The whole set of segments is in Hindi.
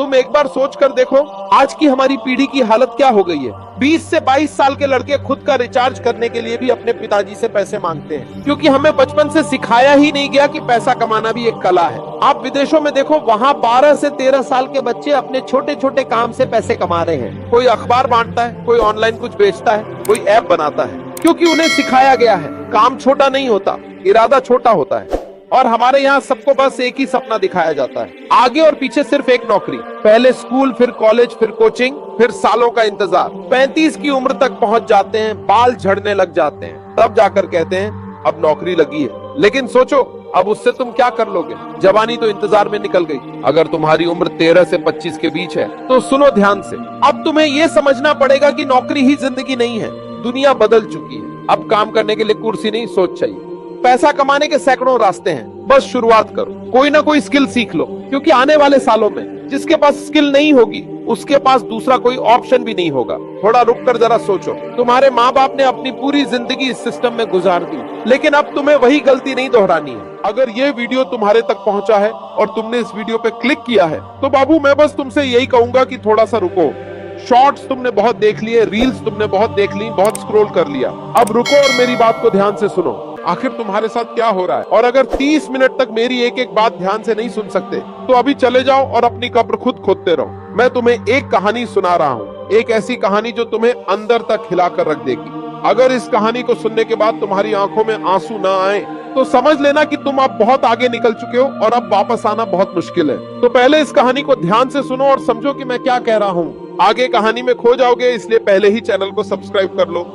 तुम एक बार सोच कर देखो आज की हमारी पीढ़ी की हालत क्या हो गई है। 20 से 22 साल के लड़के खुद का रिचार्ज करने के लिए भी अपने पिताजी से पैसे मांगते हैं, क्योंकि हमें बचपन से सिखाया ही नहीं गया कि पैसा कमाना भी एक कला है। आप विदेशों में देखो, वहाँ 12 से 13 साल के बच्चे अपने छोटे छोटे काम से पैसे कमा रहे हैं। कोई अखबार बांटता है, कोई ऑनलाइन कुछ बेचता है, कोई ऐप बनाता है, क्योंकि उन्हें सिखाया गया है काम छोटा नहीं होता, इरादा छोटा होता है। और हमारे यहाँ सबको बस एक ही सपना दिखाया जाता है, आगे और पीछे सिर्फ एक नौकरी, पहले स्कूल, फिर कॉलेज, फिर कोचिंग, फिर सालों का इंतजार। 35 की उम्र तक पहुंच जाते हैं, बाल झड़ने लग जाते हैं, तब जाकर कहते हैं अब नौकरी लगी है। लेकिन सोचो अब उससे तुम क्या कर लोगे? जवानी तो इंतजार में निकल गई। अगर तुम्हारी उम्र 13 से 25 के बीच है तो सुनो ध्यान से, अब तुम्हें यह समझना पड़ेगा कि नौकरी ही जिंदगी नहीं है। दुनिया बदल चुकी है। अब काम करने के लिए कुर्सी नहीं, सोच चाहिए। पैसा कमाने के सैकड़ों रास्ते हैं, बस शुरुआत करो। कोई ना कोई स्किल सीख लो, क्योंकि आने वाले सालों में जिसके पास स्किल नहीं होगी उसके पास दूसरा कोई ऑप्शन भी नहीं होगा। थोड़ा रुक कर जरा सोचो, तुम्हारे माँ बाप ने अपनी पूरी जिंदगी इस सिस्टम में गुजार दी, लेकिन अब तुम्हें वही गलती नहीं दोहरानी है। अगर ये वीडियो तुम्हारे तक पहुंचा है और तुमने इस वीडियो पे क्लिक किया है तो बाबू मैं बस तुमसे यही कहूंगा कि थोड़ा सा रुको। शॉर्ट्स तुमने बहुत देख लिए, रील्स तुमने बहुत देख ली, बहुत स्क्रॉल कर लिया। अब रुको और मेरी बात को ध्यान से सुनो। आखिर तुम्हारे साथ क्या हो रहा है? और अगर 30 मिनट तक मेरी एक एक बात ध्यान से नहीं सुन सकते तो अभी चले जाओ और अपनी कब्र खुद खोदते रहो। मैं तुम्हें एक कहानी सुना रहा हूँ, एक ऐसी कहानी जो तुम्हें अंदर तक हिलाकर रख देगी। अगर इस कहानी को सुनने के बाद तुम्हारी आंखों में आंसू ना आए तो समझ लेना कि तुम अब बहुत आगे निकल चुके हो और अब वापस आना बहुत मुश्किल है। तो पहले इस कहानी को ध्यान से सुनो और समझो कि मैं क्या कह रहा हूँ। आगे कहानी में खो जाओगे, इसलिए पहले ही चैनल को सब्सक्राइब कर लो।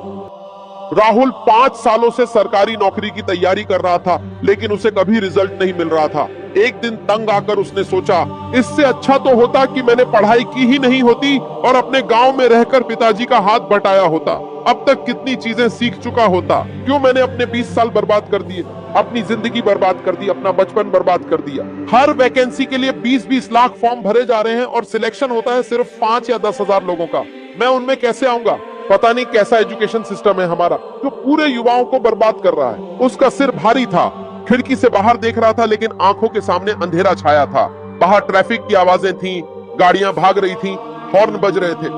राहुल 5 सालों से सरकारी नौकरी की तैयारी कर रहा था, लेकिन उसे कभी रिजल्ट नहीं मिल रहा था। एक दिन तंग आकर उसने सोचा, इससे अच्छा तो होता कि मैंने पढ़ाई की ही नहीं होती और अपने गांव में रहकर पिताजी का हाथ बटाया होता। अब तक कितनी चीजें सीख चुका होता। क्यों मैंने अपने 20 साल बर्बाद कर दिए, अपनी जिंदगी बर्बाद कर दी, अपना बचपन बर्बाद कर दिया। हर वैकेंसी के लिए 20-20 लाख फॉर्म भरे जा रहे हैं और सिलेक्शन होता है सिर्फ 5 या 10 हजार लोगों का। मैं उनमें कैसे आऊंगा? पता नहीं कैसा एजुकेशन सिस्टम है हमारा, जो पूरे युवाओं को बर्बाद कर रहा है। उसका सिर भारी था, खिड़की से बाहर देख रहा था, लेकिन आंखों के सामने अंधेरा छाया था। बाहर ट्रैफिक की आवाजें थीं, गाड़ियां भाग रही थीं, हॉर्न बज रहे थे,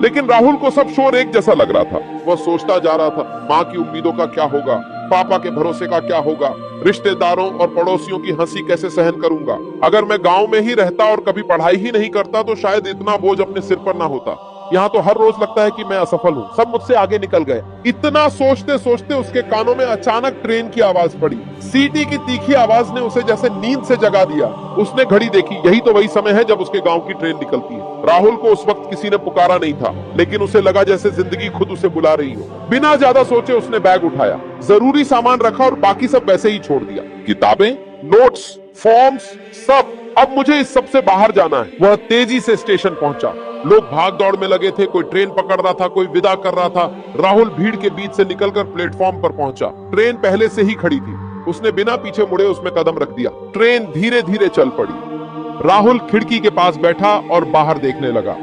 लेकिन राहुल को सब शोर एक जैसा लग रहा था। वह सोचता जा रहा था, माँ की उम्मीदों का क्या होगा, पापा के भरोसे का क्या होगा, रिश्तेदारों और पड़ोसियों की हंसी कैसे सहन करूंगा। अगर मैं गांव में ही रहता और कभी पढ़ाई ही नहीं करता तो शायद इतना बोझ अपने सिर पर ना होता। यहाँ तो हर रोज लगता है कि मैं असफल हूँ, सब मुझसे आगे निकल गए। इतना सोचते सोचते उसके कानों में अचानक ट्रेन की आवाज पड़ी। सीटी की तीखी आवाज ने उसे जैसे नींद से जगा दिया। उसने घड़ी देखी, यही तो वही समय है जब उसके गांव की ट्रेन निकलती है। राहुल को उस वक्त किसी ने पुकारा नहीं था, लेकिन उसे लगा जैसे जिंदगी खुद उसे बुला रही हो। बिना ज्यादा सोचे उसने बैग उठाया, जरूरी सामान रखा और बाकी सब वैसे ही छोड़ दिया। किताबें, नोट्स, फॉर्म्स, सब। अब मुझे इस सब से बाहर जाना है। वह तेजी से स्टेशन पहुंचा। लोग भाग दौड़ में लगे थे, कोई ट्रेन पकड़ रहा था, कोई विदा कर रहा था। राहुल भीड़ के बीच से निकलकर प्लेटफॉर्म पर पहुंचा। ट्रेन पहले से ही खड़ी थी। उसने बिना पीछे मुड़े उसमें कदम रख दिया। ट्रेन धीरे धीरे चल पड़ी। राहुल खिड़की के पास बैठा और बाहर देखने लगा।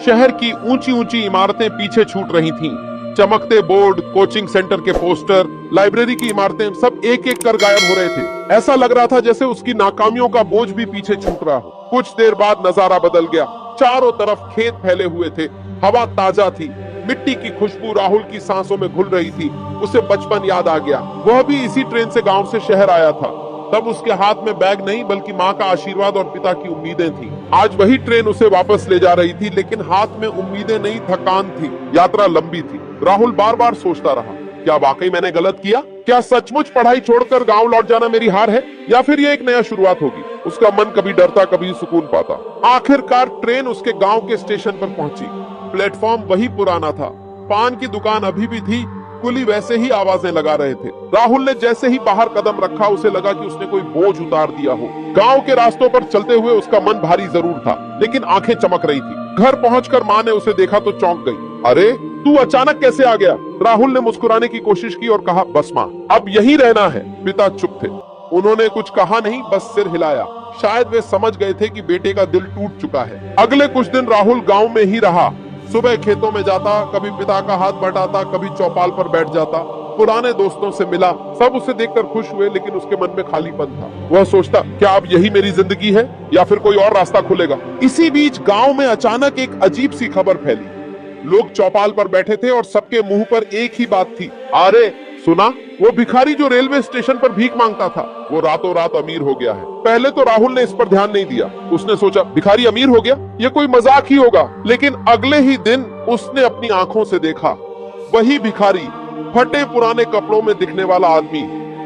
शहर की ऊंची ऊंची इमारतें पीछे छूट रही थीं। चमकते बोर्ड, कोचिंग सेंटर के पोस्टर, लाइब्रेरी की इमारतें सब एक एक कर गायब हो रहे थे। ऐसा लग रहा था जैसे उसकी नाकामियों का बोझ भी पीछे छूट रहा हो। कुछ देर बाद नजारा बदल गया। चारों तरफ खेत फैले हुए थे, हवा ताजा थी, मिट्टी की खुशबू राहुल की सांसों में घुल रही थी। उसे बचपन याद आ गया। वह भी इसी ट्रेन से गांव से शहर आया था। तब उसके हाथ में बैग नहीं बल्कि माँ का आशीर्वाद और पिता की उम्मीदें थी। आज वही ट्रेन उसे वापस ले जा रही थी, लेकिन हाथ में उम्मीदें नहीं, थकान थी। यात्रा लंबी थी। राहुल बार बार सोचता रहा, क्या वाकई मैंने गलत किया? क्या सचमुच पढ़ाई छोड़कर गांव लौट जाना मेरी हार है, या फिर ये एक नया शुरुआत होगी? उसका मन कभी डरता, कभी सुकून पाता। आखिरकार ट्रेन उसके गांव के स्टेशन पर पहुंची। प्लेटफॉर्म वही पुराना था, पान की दुकान अभी भी थी, कुली वैसे ही आवाजें लगा रहे थे। राहुल ने जैसे ही बाहर कदम रखा उसे लगा कि उसने कोई बोझ उतार दिया हो। गांव के रास्तों पर चलते हुए उसका मन भारी जरूर था, लेकिन आंखें चमक रही थी। घर पहुंचकर माँ ने उसे देखा तो चौंक गई। अरे तू अचानक कैसे आ गया? राहुल ने मुस्कुराने की कोशिश की और कहा, बस माँ, अब यहीं रहना है। पिता चुप थे। उन्होंने कुछ कहा नहीं, बस सिर हिलाया। शायद वे समझ गए थे कि बेटे का दिल टूट चुका है। अगले कुछ दिन राहुल गांव में ही रहा। सुबह खेतों में जाता, कभी पिता का हाथ बटाता, कभी चौपाल पर बैठ जाता। पुराने दोस्तों से मिला, सब उसे देखकर खुश हुए, लेकिन उसके मन में खालीपन था। वह सोचता, क्या अब यही मेरी जिंदगी है या फिर कोई और रास्ता खुलेगा। इसी बीच गांव में अचानक एक अजीब सी खबर फैली। लोग चौपाल पर बैठे थे और सबके मुंह पर एक ही बात थी, अरे सुना, वो भिखारी जो रेलवे स्टेशन पर भीख मांगता था, वो रातों रात अमीर हो गया है। पहले तो राहुल ने इस पर ध्यान नहीं दिया। उसने सोचा, भिखारी अमीर हो गया, ये कोई मजाक ही होगा। लेकिन अगले ही दिन उसने अपनी आंखों से देखा, वही भिखारी, फटे पुराने कपड़ों में दिखने वाला आदमी,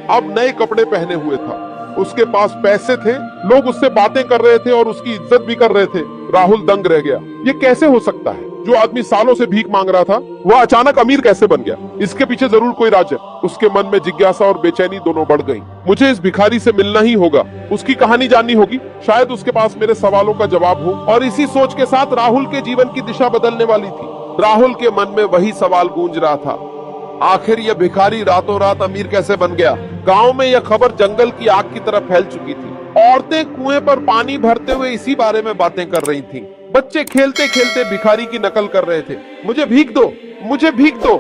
अब नए कपड़े पहने हुए था। उसके पास पैसे थे, लोग उससे बातें कर रहे थे और उसकी इज्जत भी कर रहे थे। राहुल दंग रह गया। ये कैसे हो सकता है? जो आदमी सालों से भीख मांग रहा था, वह अचानक अमीर कैसे बन गया? इसके पीछे जरूर कोई राज है। उसके मन में जिज्ञासा और बेचैनी दोनों बढ़ गई। मुझे इस भिखारी से मिलना ही होगा, उसकी कहानी जाननी होगी, शायद उसके पास मेरे सवालों का जवाब हो। और इसी सोच के साथ राहुल के जीवन की दिशा बदलने वाली थी। राहुल के मन में वही सवाल गूंज रहा था, आखिर यह भिखारी रातों रात अमीर कैसे बन गया? गांव में यह खबर जंगल की आग की तरह फैल चुकी थी। औरतें कुएं पर पानी भरते हुए इसी बारे में बातें कर रही थीं। बच्चे खेलते खेलते भिखारी की नकल कर रहे थे, मुझे भीख दो, मुझे भीख दो,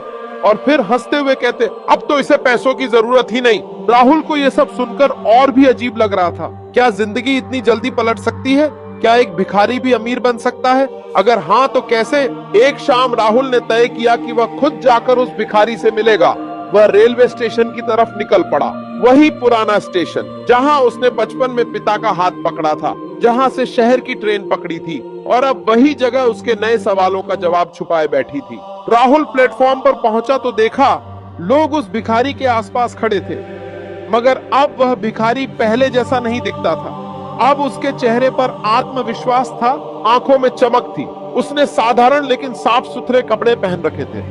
और फिर हंसते हुए कहते, अब तो इसे पैसों की जरूरत ही नहीं। राहुल को यह सब सुनकर और भी अजीब लग रहा था। क्या जिंदगी इतनी जल्दी पलट सकती है? क्या एक भिखारी भी अमीर बन सकता है? अगर हाँ तो कैसे? एक शाम राहुल ने तय किया कि वह खुद जाकर उस भिखारी से मिलेगा। वह रेलवे स्टेशन की तरफ निकल पड़ा, वही पुराना स्टेशन जहां उसने बचपन में पिता का हाथ पकड़ा था, जहां से शहर की ट्रेन पकड़ी थी, और अब वही जगह उसके नए सवालों का जवाब छुपाए बैठी थी। राहुल प्लेटफॉर्म पर पहुंचा तो देखा लोग उस भिखारी के आसपास खड़े थे, मगर अब वह भिखारी पहले जैसा नहीं दिखता था। अब उसके चेहरे पर आत्मविश्वास था, आंखों में चमक थी। उसने साधारण लेकिन साफ सुथरे कपड़े पहन रखे थे।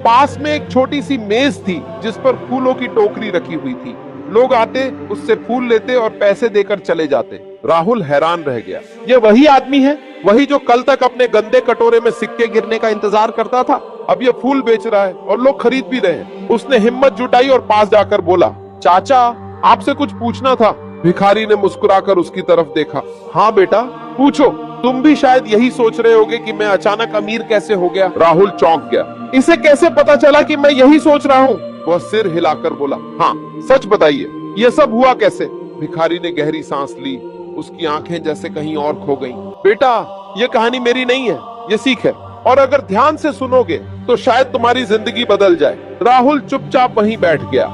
पास में एक छोटी सी मेज थी जिस पर फूलों की टोकरी रखी हुई थी। लोग आते, उससे फूल लेते और पैसे देकर चले जाते। राहुल हैरान रह गया, ये वही आदमी है, वही जो कल तक अपने गंदे कटोरे में सिक्के गिरने का इंतजार करता था। अब ये फूल बेच रहा है और लोग खरीद भी रहे हैं। उसने हिम्मत जुटाई और पास जाकर बोला, चाचा आपसे कुछ पूछना था। भिखारी ने मुस्कुराकर उसकी तरफ देखा, हाँ बेटा पूछो, तुम भी शायद यही सोच रहे होगे कि मैं अचानक अमीर कैसे हो गया। राहुल चौंक गया, इसे कैसे पता चला कि मैं यही सोच रहा हूँ? वह सिर हिलाकर बोला, हाँ सच बताइए, ये सब हुआ कैसे? भिखारी ने गहरी सांस ली, उसकी आंखें जैसे कहीं और खो गईं। बेटा ये कहानी मेरी नहीं है, ये सीख है, और अगर ध्यान से सुनोगे तो शायद तुम्हारी जिंदगी बदल जाए। राहुल चुपचाप वहीं बैठ गया।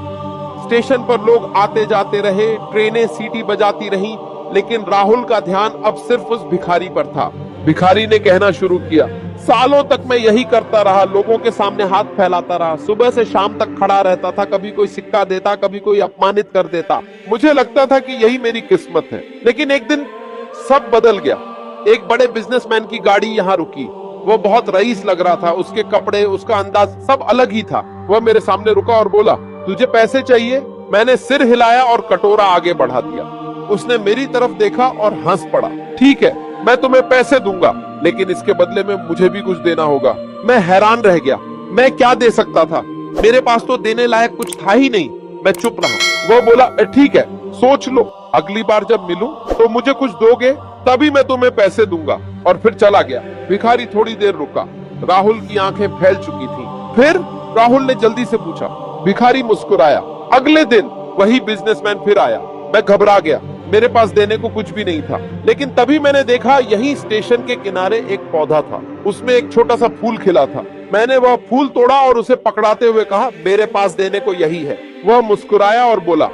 स्टेशन पर लोग आते जाते रहे, ट्रेनें सीटी बजाती रहीं, लेकिन राहुल का ध्यान अब सिर्फ उस भिखारी पर था। भिखारी ने कहना शुरू किया, सालों तक मैं यही करता रहा, लोगों के सामने हाथ फैलाता रहा, सुबह से शाम तक खड़ा रहता था, कभी कोई सिक्का देता, कभी कोई अपमानित कर देता। मुझे लगता था कि यही मेरी किस्मत है। लेकिन एक दिन सब बदल गया। एक बड़े बिजनेसमैन की गाड़ी यहाँ रुकी। वो बहुत रईस लग रहा था, उसके कपड़े, उसका अंदाज सब अलग ही था। वह मेरे सामने रुका और बोला, तुझे पैसे चाहिए? मैंने सिर हिलाया और कटोरा आगे बढ़ा दिया। उसने मेरी तरफ देखा और हंस पड़ा। ठीक है, मैं तुम्हें पैसे दूंगा, लेकिन इसके बदले में मुझे भी कुछ देना होगा। मैं हैरान रह गया, मैं क्या दे सकता था? मेरे पास तो देने लायक कुछ था ही नहीं। मैं चुप रहा। वो बोला, ठीक है, सोच लो, अगली बार जब मिलूं तो मुझे कुछ दोगे, तभी मैं तुम्हें पैसे दूंगा। और फिर चला गया। भिखारी थोड़ी देर रुका। राहुल की आंखें फैल चुकी थीं। फिर राहुल ने जल्दी से पूछा। भिखारी मुस्कुराया। अगले दिन वही बिजनेसमैन फिर आया। मैं घबरा गया, मेरे पास देने को कुछ भी नहीं था। लेकिन तभी मैंने देखा यही स्टेशन के किनारे एक पौधा था, उसमें एक छोटा सा फूल खिला था। मैंने वह फूल तोड़ा और उसे पकड़ाते हुए कहा, मेरे पास देने को यही है। वह मुस्कुराया और बोला,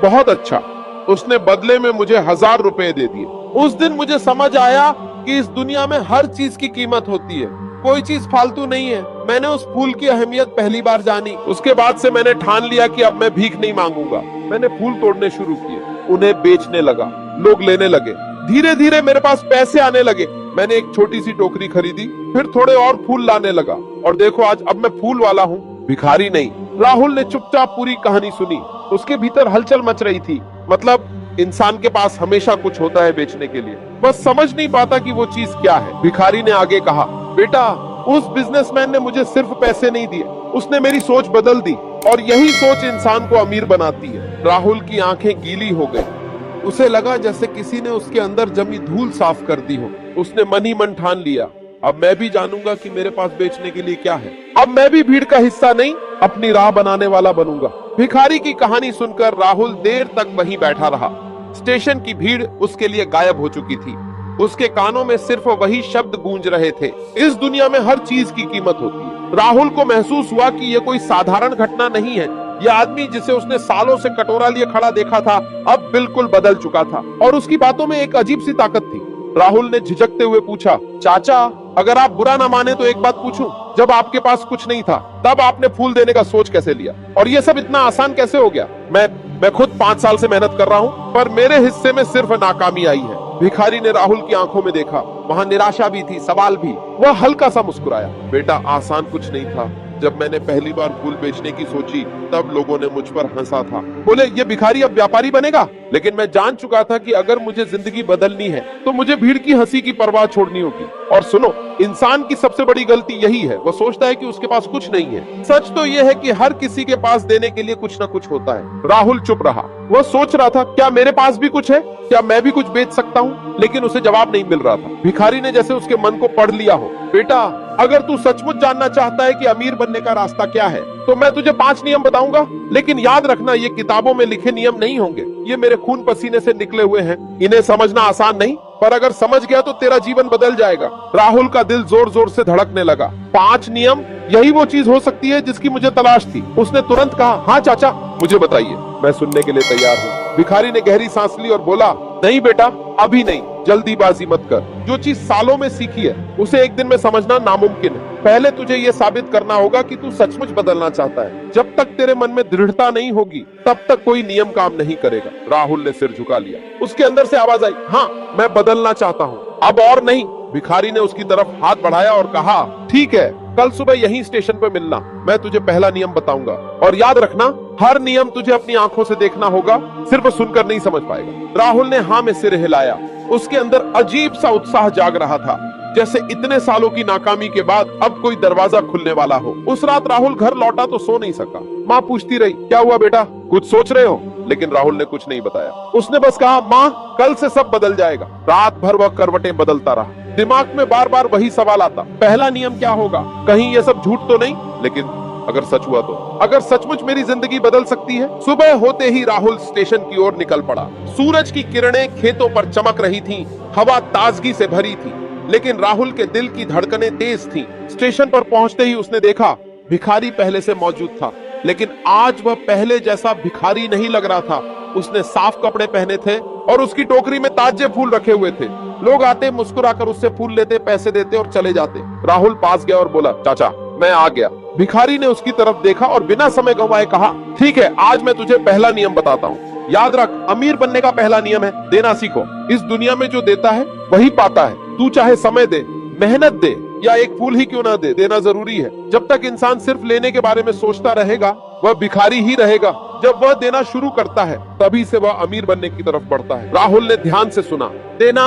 बहुत अच्छा। उसने बदले में मुझे 1000 रुपए दे दिए। उस दिन मुझे समझ आया कि इस दुनिया में हर चीज की कीमत होती है, कोई चीज फालतू नहीं है। मैंने उस फूल की अहमियत पहली बार जानी। उसके बाद से मैंने ठान लिया कि अब मैं भीख नहीं मांगूंगा। मैंने फूल तोड़ने शुरू किए, उन्हें बेचने लगा, लोग लेने लगे। धीरे धीरे मेरे पास पैसे आने लगे। मैंने एक छोटी सी टोकरी खरीदी, फिर थोड़े और फूल लाने लगा, और देखो आज अब मैं फूल वाला हूँ, भिखारी नहीं। राहुल ने चुपचाप पूरी कहानी सुनी। उसके भीतर हलचल मच रही थी। मतलब इंसान के पास हमेशा कुछ होता है बेचने के लिए, बस समझ नहीं पाता कि वो चीज क्या है। भिखारी ने आगे कहा, बेटा उस बिजनेसमैन ने मुझे सिर्फ पैसे नहीं दिए, उसने मेरी सोच बदल दी, और यही सोच इंसान को अमीर बनाती है। राहुल की आंखें गीली हो गई। उसे लगा जैसे किसी ने उसके अंदर जमी धूल साफ कर दी हो। उसने मन ही मन ठान लिया, अब मैं भी जानूंगा कि मेरे पास बेचने के लिए क्या है। अब मैं भी भीड़ का हिस्सा नहीं, अपनी राह बनाने वाला बनूंगा। भिखारी की कहानी सुनकर राहुल देर तक वहीं बैठा रहा। स्टेशन की भीड़ उसके लिए गायब हो चुकी थी। उसके कानों में सिर्फ वही शब्द गूंज रहे थे, इस दुनिया में हर चीज की कीमत होती है। राहुल को महसूस हुआ कि यह कोई साधारण घटना नहीं है। यह आदमी जिसे उसने सालों से कटोरा लिए खड़ा देखा था, अब बिल्कुल बदल चुका था और उसकी बातों में एक अजीब सी ताकत थी। राहुल ने झिझकते हुए पूछा, चाचा, अगर आप बुरा ना माने तो एक बात पूछूं? जब आपके पास कुछ नहीं था तब आपने फूल देने का सोच कैसे लिया, और ये सब इतना आसान कैसे हो गया? मैं खुद 5 साल से मेहनत कर रहा हूँ, पर मेरे हिस्से में सिर्फ नाकामी आई है। भिखारी ने राहुल की आंखों में देखा, वहाँ निराशा भी थी, सवाल भी। वह हल्का सा मुस्कुराया, बेटा, आसान कुछ नहीं था। जब मैंने पहली बार फूल बेचने की सोची तब लोगों ने मुझ पर हंसा था। बोले, ये भिखारी अब व्यापारी बनेगा? लेकिन मैं जान चुका था कि अगर मुझे जिंदगी बदलनी है तो मुझे भीड़ की हंसी की परवाह छोड़नी होगी। और सुनो, इंसान की सबसे बड़ी गलती यही है, वो सोचता है कि उसके पास कुछ नहीं है। सच तो यह है कि हर किसी के पास देने के लिए कुछ न कुछ होता है। राहुल चुप रहा। वह सोच रहा था, क्या मेरे पास भी कुछ है? क्या मैं भी कुछ बेच सकता हूँ? लेकिन उसे जवाब नहीं मिल रहा था। भिखारी ने जैसे उसके मन को पढ़ लिया हो। बेटा, अगर तू सचमुच जानना चाहता है कि अमीर बनने का रास्ता क्या है तो मैं तुझे 5 नियम बताऊंगा, लेकिन याद रखना, ये किताबों में लिखे नियम नहीं होंगे। ये मेरे खून पसीने से निकले हुए हैं। इन्हें समझना आसान नहीं, पर अगर समझ गया तो तेरा जीवन बदल जाएगा। राहुल का दिल जोर जोर से धड़कने लगा। 5 नियम, यही वो चीज हो सकती है जिसकी मुझे तलाश थी। उसने तुरंत कहा, हाँ चाचा, मुझे बताइए, मैं सुनने के लिए तैयार हूँ। भिखारी ने गहरी सांस ली और बोला, नहीं बेटा, अभी नहीं, जल्दीबाजी मत कर। जो चीज सालों में सीखी है उसे एक दिन में समझना नामुमकिन है। पहले तुझे ये साबित करना होगा कि तू सचमुच बदलना चाहता है। जब तक तेरे मन में दृढ़ता नहीं होगी तब तक कोई नियम काम नहीं करेगा। राहुल ने सिर झुका लिया। उसके अंदर से आवाज आई, हाँ, मैं बदलना चाहता हूँ, अब और नहीं। भिखारी ने उसकी तरफ हाथ बढ़ाया और कहा, ठीक है, कल सुबह यहीं स्टेशन पर मिलना। मैं तुझे पहला नियम बताऊंगा, और याद रखना, हर नियम तुझे अपनी आंखों से देखना होगा, सिर्फ सुनकर नहीं समझ पाएगा। राहुल ने हाँ में सिर हिलाया। उसके अंदर अजीब सा उत्साह जाग रहा था, जैसे इतने सालों की नाकामी के बाद अब कोई दरवाजा खुलने वाला हो। उस रात राहुल घर लौटा तो सो नहीं सका। माँ पूछती रही, क्या हुआ बेटा, कुछ सोच रहे हो? लेकिन राहुल ने कुछ नहीं बताया। उसने बस कहा, माँ, कल से सब बदल जाएगा। रात भर वह करवटें बदलता रहा। दिमाग में बार बार वही सवाल आता, पहला नियम क्या होगा? कहीं ये सब झूठ तो नहीं? लेकिन अगर सच हुआ तो? अगर सचमुच मेरी जिंदगी बदल सकती है? सुबह होते ही राहुल स्टेशन की ओर निकल पड़ा। सूरज की किरणें खेतों पर चमक रही थीं, हवा ताजगी से भरी थी, लेकिन राहुल के दिल की धड़कनें तेज थीं। स्टेशन पर पहुंचते ही उसने देखा, भिखारी पहले से मौजूद था, लेकिन आज वह पहले जैसा भिखारी नहीं लग रहा था। उसने साफ कपड़े पहने थे और उसकी टोकरी में ताजे फूल रखे हुए थे। लोग आते, मुस्कुराकर उससे फूल लेते, पैसे देते और चले जाते। राहुल पास गया और बोला, चाचा, मैं आ गया। भिखारी ने उसकी तरफ देखा और बिना समय गंवाए कहा, ठीक है, आज मैं तुझे पहला नियम बताता हूँ। याद रख, अमीर बनने का पहला नियम है, देना सीखो। इस दुनिया में जो देता है वही पाता है। तू चाहे समय दे, मेहनत दे, या एक फूल ही क्यों ना दे, देना जरूरी है। जब तक इंसान सिर्फ लेने के बारे में सोचता रहेगा वह भिखारी ही रहेगा। जब वह देना शुरू करता है तभी से वह अमीर बनने की तरफ बढ़ता है। राहुल ने ध्यान से सुना। देना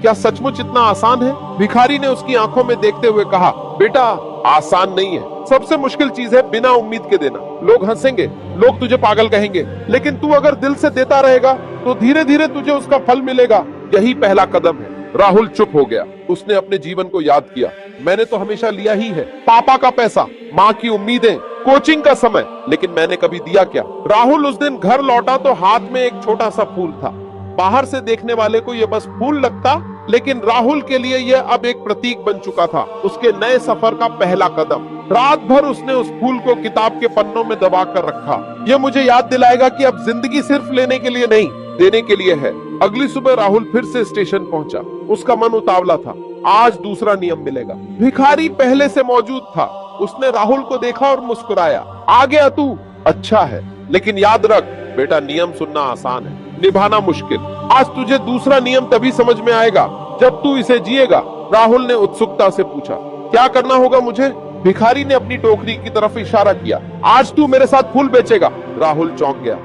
क्या सचमुच इतना आसान है? भिखारी ने उसकी आंखों में देखते हुए कहा, बेटा, आसान नहीं है। सबसे मुश्किल चीज है बिना उम्मीद के देना। लोग हंसेंगे, लोग तुझे पागल कहेंगे, लेकिन तू अगर दिल से देता रहेगा तो धीरे धीरे तुझे उसका फल मिलेगा। यही पहला कदम है। राहुल चुप हो गया। उसने अपने जीवन को याद किया। मैंने तो हमेशा लिया ही है, पापा का पैसा, माँ की उम्मीदें, कोचिंग का समय, लेकिन मैंने कभी दिया क्या? राहुल उस दिन घर लौटा तो हाथ में एक छोटा सा फूल था। बाहर से देखने वाले को यह बस फूल लगता, लेकिन राहुल के लिए यह अब एक प्रतीक बन चुका था, उसके नए सफर का पहला कदम। रात भर उसने उस फूल को किताब के पन्नों में दबा कर रखा। यह मुझे याद दिलाएगा कि अब जिंदगी सिर्फ लेने के लिए नहीं, देने के लिए है। अगली सुबह राहुल फिर से स्टेशन पहुंचा। उसका मन उतावला था। आज दूसरा नियम मिलेगा। भिखारी पहले से मौजूद था। उसने राहुल को देखा और मुस्कुराया। आ गया तू? अच्छा है, लेकिन याद रख बेटा, नियम सुनना आसान है, निभाना मुश्किल। आज तुझे दूसरा नियम तभी समझ में आएगा जब तू इसे जिएगा। राहुल ने उत्सुकता से पूछा, क्या करना होगा मुझे? भिखारी ने अपनी टोकरी की तरफ इशारा किया। आज तू मेरे साथ फूल बेचेगा। राहुल चौंक गया।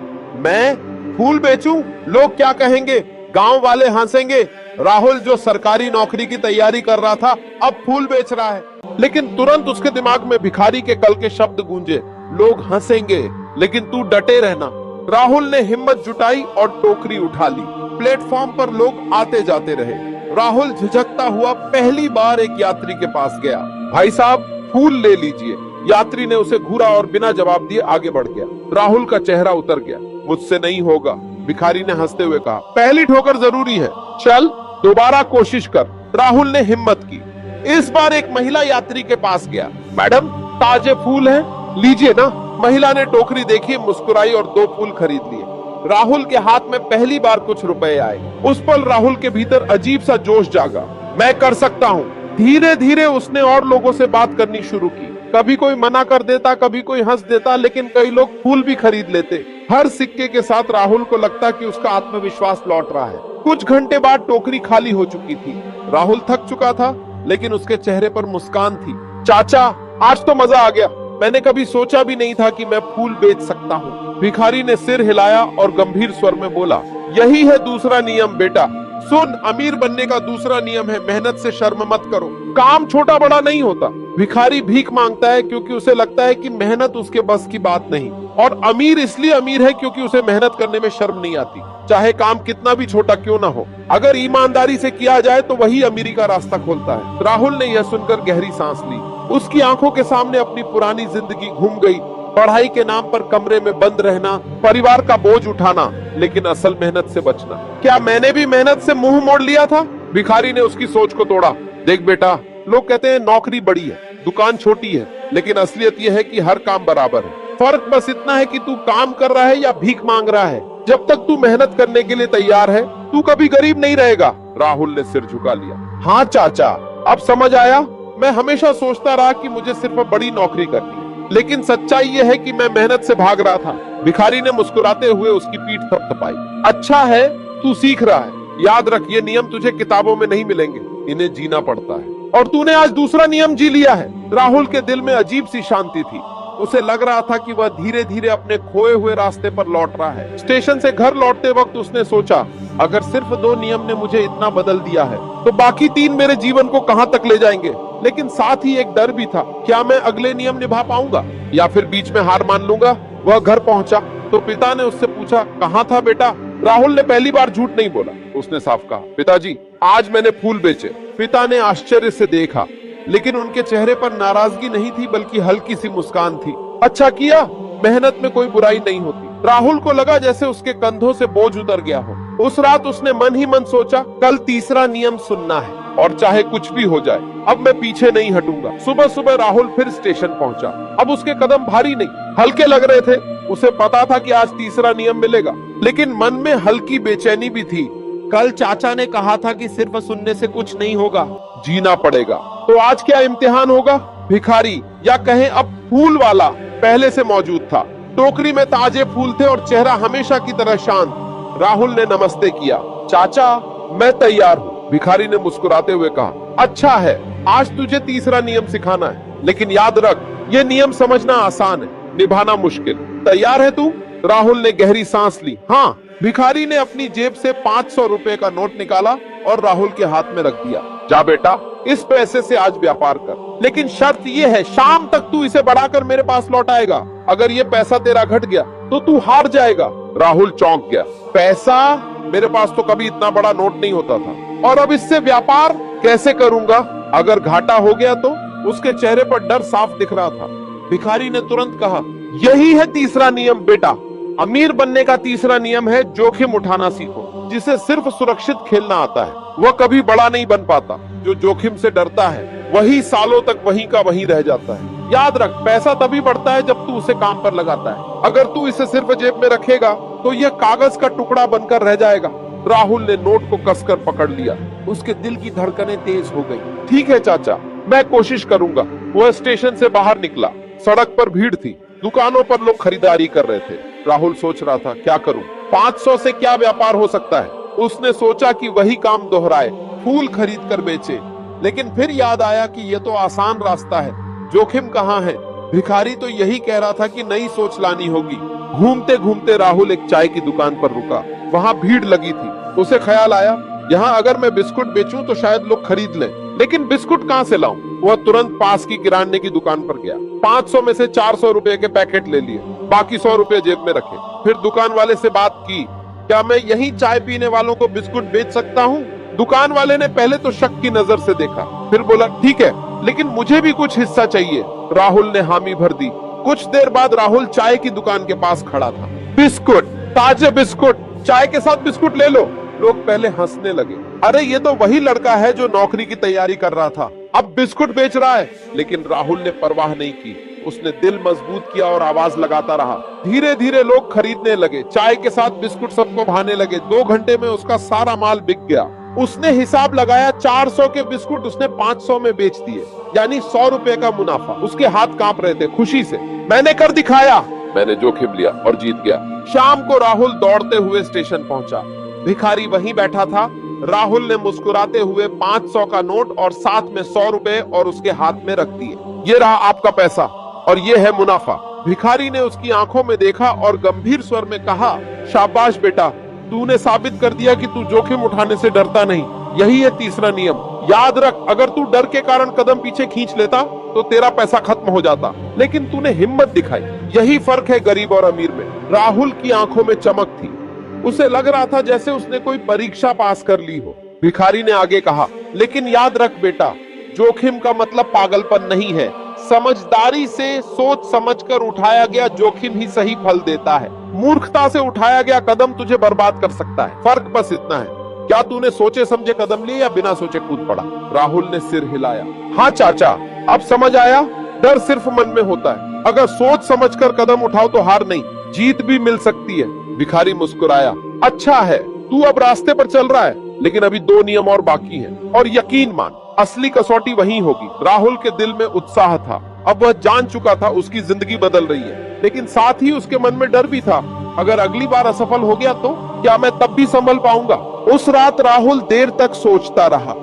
मैं फूल बेचूं? लोग क्या कहेंगे? गांव वाले हंसेंगे। राहुल जो सरकारी नौकरी की तैयारी कर रहा था अब फूल बेच रहा है। लेकिन तुरंत उसके दिमाग में भिखारी के कल के शब्द गूंजे, लोग हंसेंगे, लेकिन तू डटे रहना। राहुल ने हिम्मत जुटाई और टोकरी उठा ली। प्लेटफॉर्म पर लोग आते जाते रहे। राहुल झिझकता हुआ पहली बार एक यात्री के पास गया। भाई साहब, फूल ले लीजिए। यात्री ने उसे घूरा और बिना जवाब दिए आगे बढ़ गया। राहुल का चेहरा उतर गया। मुझसे नहीं होगा, भिखारी ने हंसते हुए कहा। पहली ठोकर जरूरी है, चल दोबारा कोशिश कर। राहुल ने हिम्मत की। इस बार एक महिला यात्री के पास गया। मैडम, ताजे फूल हैं, लीजिए ना। महिला ने टोकरी देखी, मुस्कुराई और 2 फूल खरीद लिए। राहुल के हाथ में पहली बार कुछ रुपए आए। उस पल राहुल के भीतर अजीब सा जोश जागा। मैं कर सकता हूँ। धीरे धीरे उसने और लोगों से बात करनी शुरू की। कभी कोई मना कर देता, कभी कोई हंस देता, लेकिन कई लोग फूल भी खरीद लेते। हर सिक्के के साथ राहुल को लगता कि उसका आत्मविश्वास लौट रहा है। कुछ घंटे बाद टोकरी खाली हो चुकी थी। राहुल थक चुका था, लेकिन उसके चेहरे पर मुस्कान थी। चाचा, आज तो मजा आ गया। मैंने कभी सोचा भी नहीं था कि मैं फूल बेच सकता हूँ। भिखारी ने सिर हिलाया और गंभीर स्वर में बोला, यही है दूसरा नियम बेटा। सुन, अमीर बनने का दूसरा नियम है, मेहनत से शर्म मत करो। काम छोटा बड़ा नहीं होता। भिखारी भीख मांगता है क्योंकि उसे लगता है कि मेहनत उसके बस की बात नहीं, और अमीर इसलिए अमीर है क्योंकि उसे मेहनत करने में शर्म नहीं आती, चाहे काम कितना भी छोटा क्यों ना हो। अगर ईमानदारी से किया जाए तो वही अमीरी का रास्ता खोलता है। राहुल ने यह सुनकर गहरी सांस ली। उसकी आंखों के सामने अपनी पुरानी जिंदगी घूम गई। पढ़ाई के नाम पर कमरे में बंद रहना, परिवार का बोझ उठाना, लेकिन असल मेहनत से बचना। क्या मैंने भी मेहनत से मुंह मोड़ लिया था? भिखारी ने उसकी सोच को तोड़ा। देख बेटा, लोग कहते हैं नौकरी बड़ी है, दुकान छोटी है, लेकिन असलियत यह है कि हर काम बराबर है। फर्क बस इतना है कि तू काम कर रहा है या भीख मांग रहा है। जब तक तू मेहनत करने के लिए तैयार है, तू कभी गरीब नहीं रहेगा। राहुल ने सिर झुका लिया। हाँ चाचा, अब समझ आया। मैं हमेशा सोचता रहा कि मुझे सिर्फ बड़ी नौकरी करनी है, लेकिन सच्चाई यह है कि मैं मेहनत से भाग रहा था। भिखारी ने मुस्कुराते हुए उसकी पीठ थपथपाई। अच्छा है, तू सीख रहा है। याद रख, ये नियम तुझे किताबों में नहीं मिलेंगे, इन्हें जीना पड़ता है। और तूने आज दूसरा नियम जी लिया है। राहुल के दिल में अजीब सी शांति थी। उसे लग रहा था कि वह धीरे धीरे अपने खोए हुए रास्ते पर लौट रहा है। स्टेशन से घर लौटते वक्त उसने सोचा, अगर सिर्फ 2 नियम ने मुझे इतना बदल दिया है, तो बाकी 3 मेरे जीवन को कहां तक ले जाएंगे। लेकिन साथ ही एक डर भी था, क्या मैं अगले नियम निभा पाऊंगा या फिर बीच में हार मान लूंगा। वह घर पहुंचा तो पिता ने उससे पूछा, कहाँ था बेटा? राहुल ने पहली बार झूठ नहीं बोला। उसने साफ कहा, पिताजी, आज मैंने फूल बेचे। पिता ने आश्चर्य से देखा, लेकिन उनके चेहरे पर नाराजगी नहीं थी, बल्कि हल्की सी मुस्कान थी। अच्छा किया, मेहनत में कोई बुराई नहीं होती। राहुल को लगा जैसे उसके कंधों से बोझ उतर गया हो। उस रात उसने मन ही मन सोचा, कल तीसरा नियम सुनना है, और चाहे कुछ भी हो जाए, अब मैं पीछे नहीं हटूंगा। सुबह सुबह राहुल फिर स्टेशन पहुंचा। अब उसके कदम भारी नहीं, हल्के लग रहे थे। उसे पता था कि आज तीसरा नियम मिलेगा, लेकिन मन में हल्की बेचैनी भी थी। कल चाचा ने कहा था कि सिर्फ सुनने से कुछ नहीं होगा, जीना पड़ेगा। तो आज क्या इम्तिहान होगा? भिखारी, या कहें अब फूल वाला, पहले से मौजूद था। टोकरी में ताजे फूल थे और चेहरा हमेशा की तरह शांत। राहुल ने नमस्ते किया। चाचा, मैं तैयार हूँ, भिखारी ने मुस्कुराते हुए कहा। अच्छा है, आज तुझे तीसरा नियम सिखाना है, लेकिन याद रख, ये नियम समझना आसान है, निभाना मुश्किल। तैयार है तू? राहुल ने गहरी सांस ली। हाँ। भिखारी ने अपनी जेब से 500 रुपए का नोट निकाला और राहुल के हाथ में रख दिया। जा बेटा, इस पैसे से आज व्यापार कर, लेकिन शर्त ये है, शाम तक तू इसे बढ़ाकर मेरे पास लौट आएगा। अगर ये पैसा तेरा घट गया तो तू हार जाएगा। राहुल चौंक गया। पैसा? मेरे पास तो कभी इतना बड़ा नोट नहीं होता था, और अब इससे व्यापार कैसे करूंगा? अगर घाटा हो गया तो? उसके चेहरे पर डर साफ दिख रहा था। भिखारी ने तुरंत कहा, यही है तीसरा नियम बेटा। अमीर बनने का तीसरा नियम है, जोखिम उठाना सीखो। जिसे सिर्फ सुरक्षित खेलना आता है, वह कभी बड़ा नहीं बन पाता। जो जोखिम से डरता है, वही सालों तक वहीं का वहीं रह जाता है। याद रख, पैसा तभी बढ़ता है जब तू उसे काम पर लगाता है। अगर तू इसे सिर्फ जेब में रखेगा तो यह कागज का टुकड़ा बनकर रह जाएगा। राहुल ने नोट को कसकर पकड़ लिया। उसके दिल की धड़कनें तेज हो गई। ठीक है चाचा, मैं कोशिश करूंगा। वह स्टेशन से बाहर निकला। सड़क पर भीड़ थी, दुकानों पर लोग खरीदारी कर रहे थे। राहुल सोच रहा था, क्या करूं? 500 से क्या व्यापार हो सकता है? उसने सोचा कि वही काम दोहराए, फूल खरीद कर बेचे। लेकिन फिर याद आया कि यह तो आसान रास्ता है, जोखिम कहाँ है? भिखारी तो यही कह रहा था कि नई सोच लानी होगी। घूमते घूमते राहुल एक चाय की दुकान पर रुका। वहाँ भीड़ लगी थी। उसे ख्याल आया, यहाँ अगर मैं बिस्कुट बेचूं तो शायद लोग खरीद लें, लेकिन बिस्कुट कहाँ से लाऊं? वह तुरंत पास की किराने की दुकान पर गया। 500 में से 400 रुपए के पैकेट ले लिए, बाकी 100 रुपए जेब में रखे। फिर दुकान वाले से बात की, क्या मैं यहीं चाय पीने वालों को बिस्कुट बेच सकता हूँ? दुकान वाले ने पहले तो शक की नजर से देखा, फिर बोला ठीक है, लेकिन मुझे भी कुछ हिस्सा चाहिए। राहुल ने हामी भर दी। कुछ देर बाद राहुल चाय की दुकान के पास खड़ा था। बिस्कुट, ताजे बिस्कुट, चाय के साथ बिस्कुट ले लो। लोग पहले हंसने लगे, अरे ये तो वही लड़का है जो नौकरी की तैयारी कर रहा था, अब बिस्कुट बेच रहा है। लेकिन राहुल ने परवाह नहीं की, उसने दिल मजबूत किया और आवाज लगाता रहा। धीरे धीरे लोग खरीदने लगे, चाय के साथ बिस्कुट सबको भाने लगे। 2 घंटे में उसका सारा माल बिक गया। उसने हिसाब लगाया, 400 के बिस्कुट उसने 500 में बेच दिए, यानी 100 रुपए का मुनाफा। उसके हाथ कांप रहे थे खुशी से। मैंने कर दिखाया, मैंने जोखिम लिया और जीत गया। शाम को राहुल दौड़ते हुए स्टेशन पहुंचा। भिखारी वहीं बैठा था। राहुल ने मुस्कुराते हुए 500 का नोट और साथ में 100 रुपए और उसके हाथ में रख दिए। ये रहा आपका पैसा और ये है मुनाफा। भिखारी ने उसकी आंखों में देखा और गंभीर स्वर में कहा, शाबाश बेटा, तूने साबित कर दिया कि तू जोखिम उठाने से डरता नहीं। यही है तीसरा नियम। याद रख, अगर तू डर के कारण कदम पीछे खींच लेता तो तेरा पैसा खत्म हो जाता, लेकिन तूने हिम्मत दिखाई। यही फर्क है गरीब और अमीर में। राहुल की आंखों में चमक थी। उसे लग रहा था जैसे उसने कोई परीक्षा पास कर ली हो। भिखारी ने आगे कहा, लेकिन याद रख बेटा, जोखिम का मतलब पागलपन नहीं है। समझदारी से सोच समझकर उठाया गया जोखिम ही सही फल देता है। मूर्खता से उठाया गया कदम तुझे बर्बाद कर सकता है। फर्क बस इतना है, क्या तूने सोचे समझे कदम लिए या बिना सोचे कूद पड़ा। राहुल ने सिर हिलाया। हाँ चाचा, अब समझ आया, डर सिर्फ मन में होता है। अगर सोच समझकर कदम उठाओ तो हार नहीं, जीत भी मिल सकती है। भिखारी मुस्कुराया। अच्छा है, तू अब रास्ते पर चल रहा है, लेकिन अभी 2 नियम और बाकी हैं। और यकीन मान, असली कसौटी वहीं होगी। राहुल के दिल में उत्साह था। अब वह जान चुका था उसकी जिंदगी बदल रही है, लेकिन साथ ही उसके मन में डर भी था। अगर अगली बार असफल हो गया तो क्या मैं तब भी संभल पाऊंगा। उस रात राहुल देर तक सोचता रहा।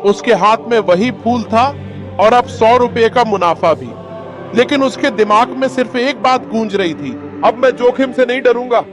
उसके हाथ में वही फूल था और अब 100 रुपए का मुनाफा भी। लेकिन उसके दिमाग में सिर्फ एक बात गूंज रही थी, अब मैं जोखिम से नहीं डरूंगा।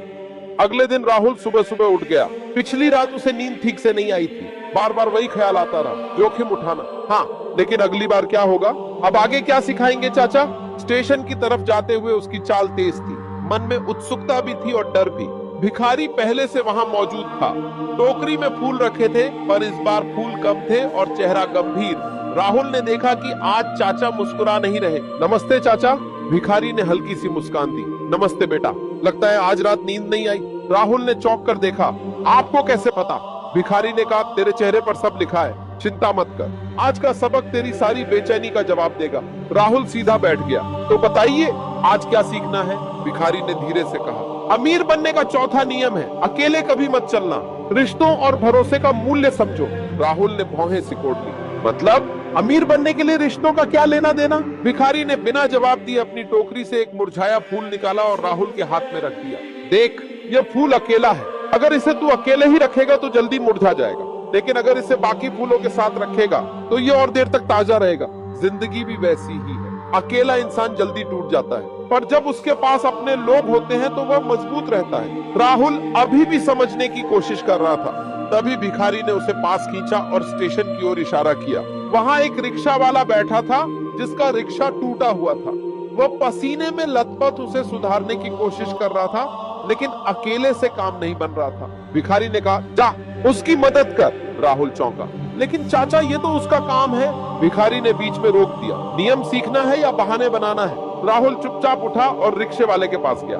अगले दिन राहुल सुबह सुबह उठ गया। पिछली रात उसे नींद ठीक से नहीं आई थी। बार बार वही ख्याल आता रहा, जोखिम उठाना। हाँ, लेकिन अगली बार क्या होगा, अब आगे क्या सिखाएंगे चाचा। स्टेशन की तरफ जाते हुए उसकी चाल तेज थी। मन में उत्सुकता भी थी और डर भी। भिखारी पहले से वहां मौजूद था। टोकरी में फूल रखे थे, पर इस बार फूल कम थे और चेहरा गंभीर। राहुल ने देखा कि आज चाचा मुस्कुरा नहीं रहे। नमस्ते चाचा। भिखारी ने हल्की सी मुस्कान दी। नमस्ते बेटा, लगता है आज रात नींद नहीं आई। राहुल ने चौंक कर देखा। आपको कैसे पता। भिखारी ने कहा, तेरे चेहरे पर सब लिखा है, चिंता मत कर, आज का सबक तेरी सारी बेचैनी का जवाब देगा। राहुल सीधा बैठ गया। तो बताइए, आज क्या सीखना है। भिखारी ने धीरे से कहा, अमीर बनने का चौथा नियम है, अकेले कभी मत चलना, रिश्तों और भरोसे का मूल्य समझो। राहुल ने भौहें सिकोड़ ली। मतलब अमीर बनने के लिए रिश्तों का क्या लेना देना। भिखारी ने बिना जवाब दिए अपनी टोकरी से एक मुरझाया फूल निकाला और राहुल के हाथ में रख दिया। देख, ये फूल अकेला है, अगर इसे तू अकेले ही रखेगा तो जल्दी मुरझा जाएगा, लेकिन अगर इसे बाकी फूलों के साथ रखेगा तो ये और देर तक ताजा रहेगा। जिंदगी भी वैसी ही है, अकेला इंसान जल्दी टूट जाता है, पर जब उसके पास अपने लोग होते हैं तो वह मजबूत रहता है। राहुल अभी भी समझने की कोशिश कर रहा था, तभी भिखारी ने उसे पास खींचा और स्टेशन की ओर इशारा किया। वहां एक रिक्शा वाला बैठा था जिसका रिक्शा टूटा हुआ था। वह पसीने में लथपथ उसे सुधारने की कोशिश कर रहा था, लेकिन अकेले से काम नहीं बन रहा था। भिखारी ने कहा, जा उसकी मदद कर। राहुल चौंका, लेकिन चाचा ये तो उसका काम है। भिखारी ने बीच में रोक दिया। नियम सीखना है या बहाने बनाना है। राहुल चुपचाप उठा और रिक्शे वाले के पास गया।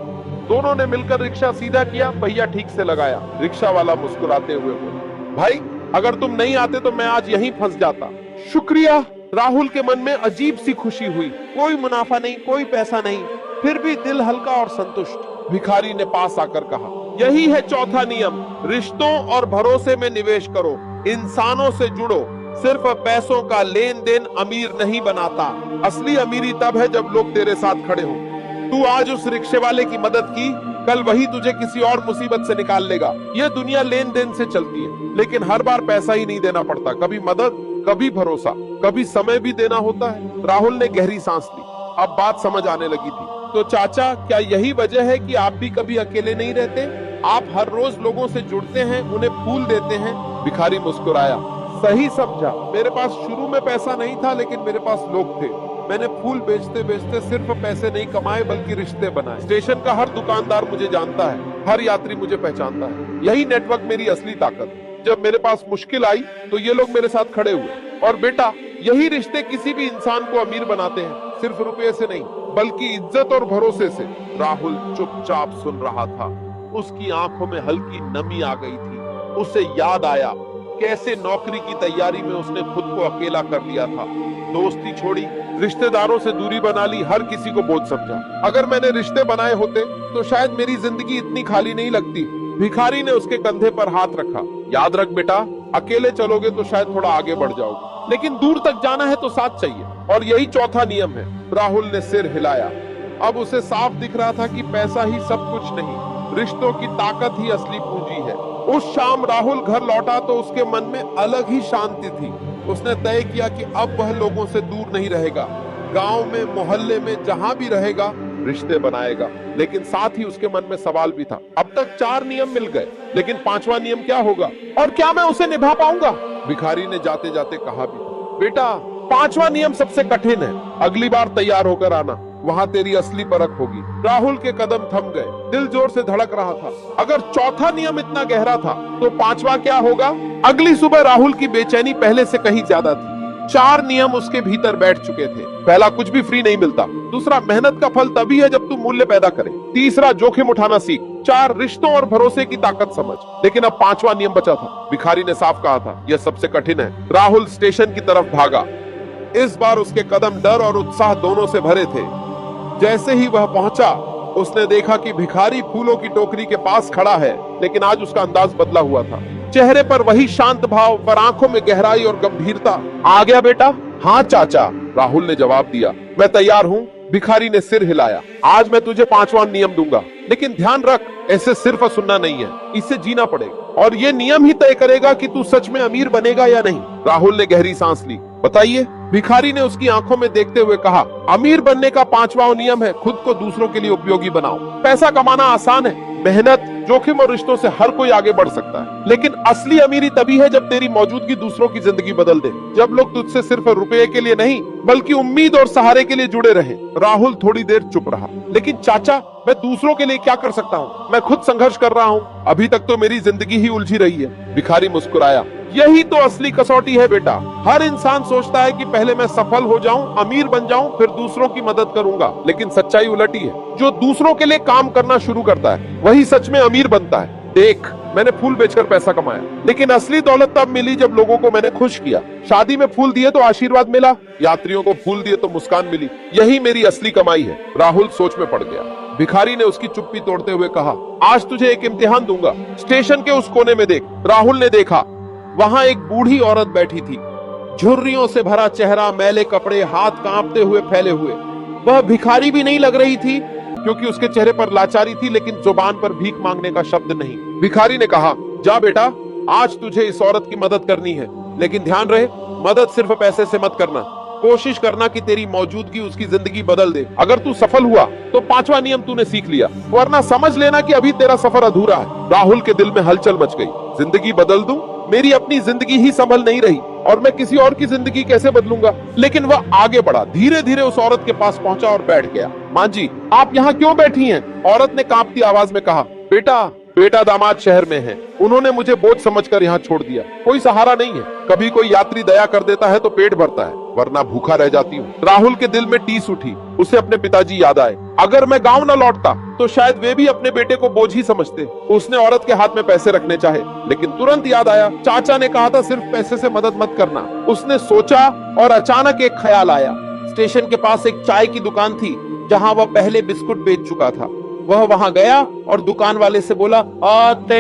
दोनों ने मिलकर रिक्शा सीधा किया, पहिया ठीक से लगाया। रिक्शा वाला मुस्कुराते हुए बोला, भाई अगर तुम नहीं आते तो मैं आज यहीं फंस जाता। शुक्रिया। राहुल के मन में अजीब सी खुशी हुई। कोई मुनाफा नहीं, कोई पैसा नहीं, फिर भी दिल हल्का और संतुष्ट। भिखारी ने पास आकर कहा, यही है चौथा नियम, रिश्तों और भरोसे में निवेश करो, इंसानों से जुड़ो। सिर्फ पैसों का लेन देन अमीर नहीं बनाता, असली अमीरी तब है जब लोग तेरे साथ खड़े हों। तू आज उस रिक्शे वाले की मदद की, कल वही तुझे किसी और मुसीबत से निकाल लेगा। यह दुनिया लेन देन से चलती है, लेकिन हर बार पैसा ही नहीं देना पड़ता। कभी मदद, कभी भरोसा, कभी समय भी देना होता है। राहुल ने गहरी सांस ली। अब बात समझ आने लगी थी। तो चाचा, क्या यही वजह है कि आप भी कभी अकेले नहीं रहते? आप हर रोज लोगों से जुड़ते हैं, उन्हें फूल देते हैं। भिखारी मुस्कुराया। सही समझा, मेरे पास शुरू में पैसा नहीं था, लेकिन मेरे पास लोग थे। मैंने फूल बेचते बेचते सिर्फ पैसे नहीं कमाए, बल्कि रिश्ते बनाए। स्टेशन का हर दुकानदार मुझे जानता है, हर यात्री मुझे पहचानता है। यही नेटवर्क मेरी असली ताकत है। जब मेरे पास मुश्किल आई तो ये लोग मेरे साथ खड़े हुए। और बेटा, यही रिश्ते किसी भी इंसान को अमीर बनाते हैं, सिर्फ रुपये से नहीं बल्कि इज्जत और भरोसे से। राहुल चुपचाप सुन रहा था। उसकी आंखों में हल्की नमी आ गई थी। उसे याद आया कैसे नौकरी की तैयारी में उसने खुद को अकेला कर लिया था। दोस्ती छोड़ी, रिश्तेदारों से दूरी बना ली, हर किसी को बोझ समझा। अगर मैंने रिश्ते बनाए होते तो शायद मेरी जिंदगी इतनी खाली नहीं लगती। भिखारी ने उसके कंधे पर हाथ रखा। याद रख बेटा, अकेले चलोगे तो शायद थोड़ा आगे बढ़ जाओगे, लेकिन दूर तक जाना है तो साथ चाहिए, और यही चौथा नियम है। राहुल ने सिर हिलाया। अब उसे साफ दिख रहा था कि पैसा ही सब कुछ नहीं, रिश्तों की ताकत ही असली पूंजी है। उस शाम राहुल घर लौटा तो उसके मन में अलग ही शांति थी। उसने तय किया कि अब वह लोगों से दूर नहीं रहेगा। गांव में, मोहल्ले में, जहां भी रहेगा रिश्ते बनाएगा। लेकिन साथ ही उसके मन में सवाल भी था। अब तक 4 नियम मिल गए, लेकिन 5वां नियम क्या होगा और क्या मैं उसे निभा पाऊंगा? भिखारी ने जाते जाते कहा भी, बेटा 5वां नियम सबसे कठिन है, अगली बार तैयार होकर आना, वहां तेरी असली परख होगी। राहुल के कदम थम गए, दिल जोर से धड़क रहा था। अगर चौथा नियम इतना गहरा था तो 5वां क्या होगा? अगली सुबह राहुल की बेचैनी पहले से कहीं ज्यादा थी। 4 नियम उसके भीतर बैठ चुके थे। पहला, कुछ भी फ्री नहीं मिलता। दूसरा, मेहनत का फल तभी है जब तू मूल्य पैदा करे। तीसरा, जोखिम उठाना सीख। 4, रिश्तों और भरोसे की ताकत समझ। लेकिन अब 5वां नियम बचा था। भिखारी ने साफ कहा था, यह सबसे कठिन है। राहुल स्टेशन की तरफ भागा। इस बार उसके कदम डर और उत्साह दोनों से भरे थे। जैसे ही वह पहुंचा, उसने देखा कि भिखारी फूलों की टोकरी के पास खड़ा है, लेकिन आज उसका अंदाज बदला हुआ था। चेहरे पर वही शांत भाव, पर आंखों में गहराई और गंभीरता। आ गया बेटा? हाँ चाचा, राहुल ने जवाब दिया। मैं तैयार हूँ। भिखारी ने सिर हिलाया। आज मैं तुझे 5वां नियम दूंगा, लेकिन ध्यान रख, ऐसे सिर्फ सुनना नहीं है, इससे जीना पड़ेगा, और ये नियम ही तय करेगा कि तू सच में अमीर बनेगा या नहीं। राहुल ने गहरी सांस ली। बताइए, भिखारी ने उसकी आंखों में देखते हुए कहा। अमीर बनने का 5वां नियम है, खुद को दूसरों के लिए उपयोगी बनाओ। पैसा कमाना आसान है, मेहनत, जोखिम और रिश्तों से हर कोई आगे बढ़ सकता है, लेकिन असली अमीरी तभी है जब तेरी मौजूदगी दूसरों की जिंदगी बदल दे, जब लोग तुझसे सिर्फ रुपये के लिए नहीं बल्कि उम्मीद और सहारे के लिए जुड़े रहे। राहुल थोड़ी देर चुप रहा। लेकिन चाचा, मैं दूसरों के लिए क्या कर सकता हूँ? मैं खुद संघर्ष कर रहा हूँ, अभी तक तो मेरी जिंदगी ही उलझी रही है। भिखारी मुस्कुराया। यही तो असली कसौटी है बेटा। हर इंसान सोचता है कि पहले मैं सफल हो जाऊं, अमीर बन जाऊं, फिर दूसरों की मदद करूंगा, लेकिन सच्चाई उलटी है। जो दूसरों के लिए काम करना शुरू करता है वही सच में अमीर बनता है। देख, मैंने फूल बेचकर पैसा कमाया, लेकिन असली दौलत तब मिली जब लोगों को मैंने खुश किया। शादी में फूल दिए तो आशीर्वाद मिला, यात्रियों को फूल दिए तो मुस्कान मिली। यही मेरी असली कमाई है। राहुल सोच में पड़ गया। भिखारी ने उसकी चुप्पी तोड़ते हुए कहा, आज तुझे एक इम्तिहान दूंगा। स्टेशन के उस कोने में देख। राहुल ने देखा, वहां एक बूढ़ी औरत बैठी थी, झुर्रियों से भरा चेहरा, मैले कपड़े, हाथ कांपते हुए फैले हुए। वह भिखारी भी नहीं लग रही थी, क्योंकि उसके चेहरे पर लाचारी थी, लेकिन जुबान पर भीख मांगने का शब्द नहीं। भिखारी ने कहा, जा बेटा, आज तुझे इस औरत की मदद करनी है, लेकिन ध्यान रहे, मदद सिर्फ पैसे से मत करना। कोशिश करना कि तेरी मौजूदगी उसकी जिंदगी बदल दे। अगर तू सफल हुआ तो 5वां नियम तूने सीख लिया, वरना समझ लेना कि अभी तेरा सफर अधूरा है। राहुल के दिल में हलचल मच गई। जिंदगी बदल दूं? मेरी अपनी जिंदगी ही संभल नहीं रही, और मैं किसी और की जिंदगी कैसे बदलूंगा? लेकिन वह आगे बढ़ा, धीरे धीरे उस औरत के पास पहुंचा और बैठ गया। मां जी, आप यहाँ क्यों बैठी हैं? औरत ने कांपती आवाज में कहा। बेटा दामाद शहर में है, उन्होंने मुझे बोझ समझकर यहाँ छोड़ दिया। कोई सहारा नहीं है। कभी कोई यात्री दया कर देता है तो पेट भरता है, वरना भूखा रह जाती हूँ। राहुल के दिल में टीस उठी। उसे अपने पिताजी याद आए। अगर मैं गांव न लौटता तो शायद वे भी अपने बेटे को बोझ ही समझते। उसने औरत के हाथ में पैसे रखने चाहे, लेकिन तुरंत याद आया, चाचा ने कहा था सिर्फ पैसे से मदद मत करना। उसने सोचा और अचानक एक ख्याल आया। स्टेशन के पास एक चाय की दुकान थी, जहाँ वह पहले बिस्कुट बेच चुका था। वह वहां गया और दुकान वाले से बोला, आते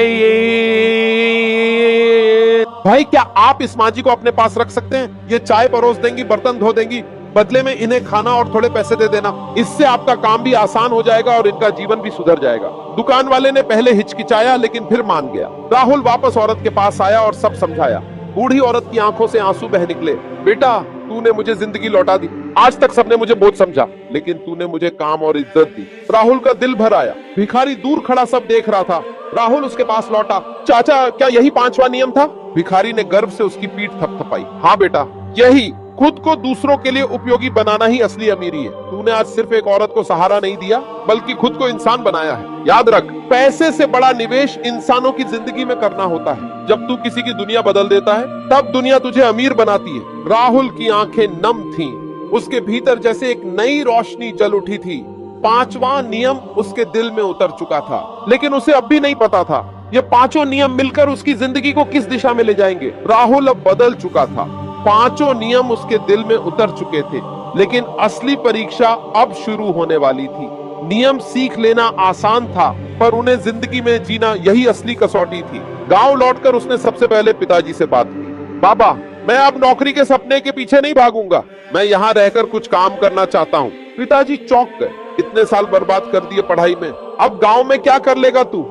भाई, क्या आप इस माँ जी को अपने पास रख सकते हैं? ये चाय परोस देंगी, बर्तन धो देंगी, बदले में इन्हें खाना और थोड़े पैसे दे देना। इससे आपका काम भी आसान हो जाएगा और इनका जीवन भी सुधर जाएगा। दुकान वाले ने पहले हिचकिचाया, लेकिन फिर मान गया। राहुल वापस औरत के पास आया और सब समझाया। बूढ़ी औरत की आंखों से आंसू बह निकले। बेटा, तूने मुझे जिंदगी लौटा दी। आज तक सबने मुझे बोझ समझा, लेकिन तूने मुझे काम और इज्जत दी। राहुल का दिल भर आया। भिखारी दूर खड़ा सब देख रहा था। राहुल उसके पास लौटा। चाचा, क्या यही 5वां नियम था? भिखारी ने गर्व से उसकी पीठ थपथपाई। हाँ बेटा, यही। खुद को दूसरों के लिए उपयोगी बनाना ही असली अमीरी है। तूने आज सिर्फ एक औरत को सहारा नहीं दिया बल्कि खुद को इंसान बनाया है। याद रख, पैसे से बड़ा निवेश इंसानों की जिंदगी में करना होता है। जब तू किसी की दुनिया बदल देता है तब दुनिया तुझे अमीर बनाती है। राहुल की आंखें नम थीं। उसके भीतर जैसे एक नई रोशनी जल उठी थी। 5वां नियम उसके दिल में उतर चुका था, लेकिन उसे अब भी नहीं पता था ये 5 नियम मिलकर उसकी जिंदगी को किस दिशा में ले जाएंगे। राहुल अब बदल चुका था। 5 नियम उसके दिल में उतर चुके थे, लेकिन असली परीक्षा अब शुरू होने वाली थी। नियम सीख लेना आसान था, पर उन्हें जिंदगी में जीना यही असली कसौटी थी। गांव लौटकर उसने सबसे पहले पिताजी से बात की। बाबा, मैं अब नौकरी के सपने के पीछे नहीं भागूंगा। मैं यहाँ रहकर कुछ काम करना चाहता हूँ। पिताजी चौंक गए। इतने साल बर्बाद कर दिए पढ़ाई में, अब गांव में क्या कर लेगा तू?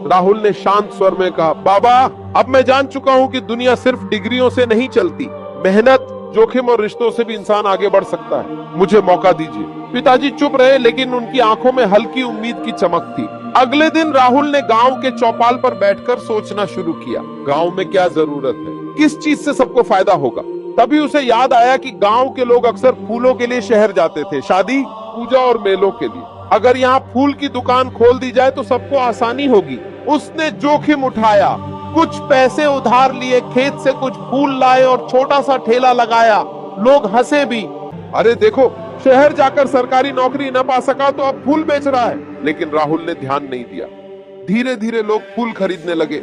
राहुल ने शांत स्वर में कहा, बाबा, अब मैं जान चुका हूँ कि दुनिया सिर्फ डिग्रियों से नहीं चलती। मेहनत, जोखिम और रिश्तों से भी इंसान आगे बढ़ सकता है। मुझे मौका दीजिए। पिताजी चुप रहे, लेकिन उनकी आंखों में हल्की उम्मीद की चमक थी। अगले दिन राहुल ने गांव के चौपाल पर बैठकर सोचना शुरू किया। गांव में क्या जरूरत है, किस चीज से सबको फायदा होगा। तभी उसे याद आया कि गांव के लोग अक्सर फूलों के लिए शहर जाते थे, शादी, पूजा और मेलों के लिए। अगर यहाँ फूल की दुकान खोल दी जाए तो सबको आसानी होगी। उसने जोखिम उठाया, कुछ पैसे उधार लिए, खेत से कुछ फूल लाए और छोटा सा ठेला लगाया। लोग हंसे भी। अरे देखो, शहर जाकर सरकारी नौकरी न पा सका तो अब फूल बेच रहा है। लेकिन राहुल ने ध्यान नहीं दिया। धीरे धीरे लोग फूल खरीदने लगे।